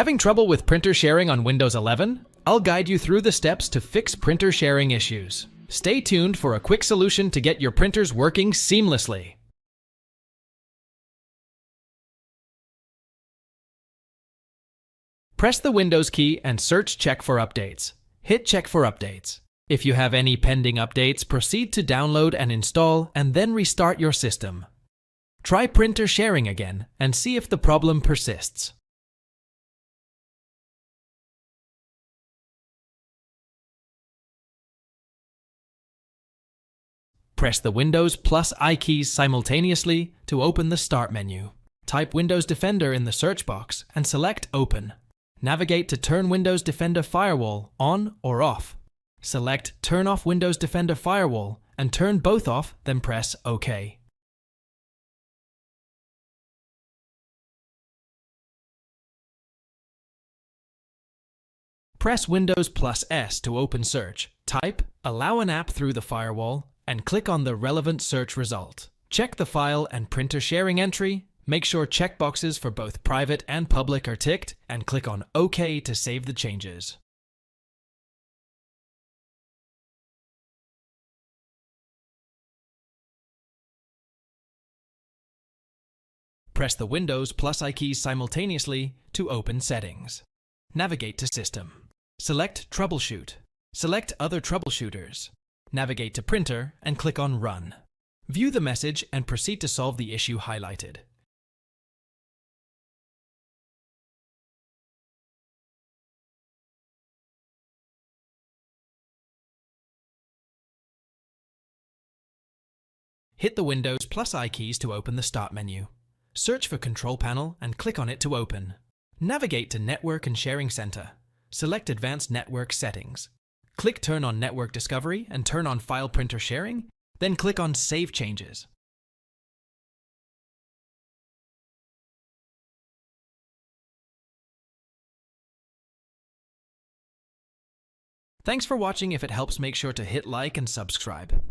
Having trouble with printer sharing on Windows 11? I'll guide you through the steps to fix printer sharing issues. Stay tuned for a quick solution to get your printers working seamlessly. Press the Windows key and search Check for Updates. Hit Check for Updates. If you have any pending updates, proceed to download and install, and then restart your system. Try printer sharing again and see if the problem persists. Press the Windows plus I keys simultaneously to open the Start menu. Type Windows Defender in the search box and select Open. Navigate to Turn Windows Defender Firewall on or off. Select Turn off Windows Defender Firewall and turn both off, then press OK. Press Windows plus S to open search. Type Allow an app through the firewall and click on the relevant search result. Check the file and printer sharing entry. Make sure checkboxes for both private and public are ticked and click on OK to save the changes. Press the Windows plus I keys simultaneously to open Settings. Navigate to System. Select Troubleshoot. Select Other Troubleshooters. Navigate to Printer and click on Run. View the message and proceed to solve the issue highlighted. Hit the Windows plus I keys to open the Start menu. Search for Control Panel and click on it to open. Navigate to Network and Sharing Center. Select Advanced Network Settings. Click Turn on Network Discovery and turn on File Printer Sharing, then click on Save Changes. Thanks for watching. If it helps, make sure to hit like and subscribe.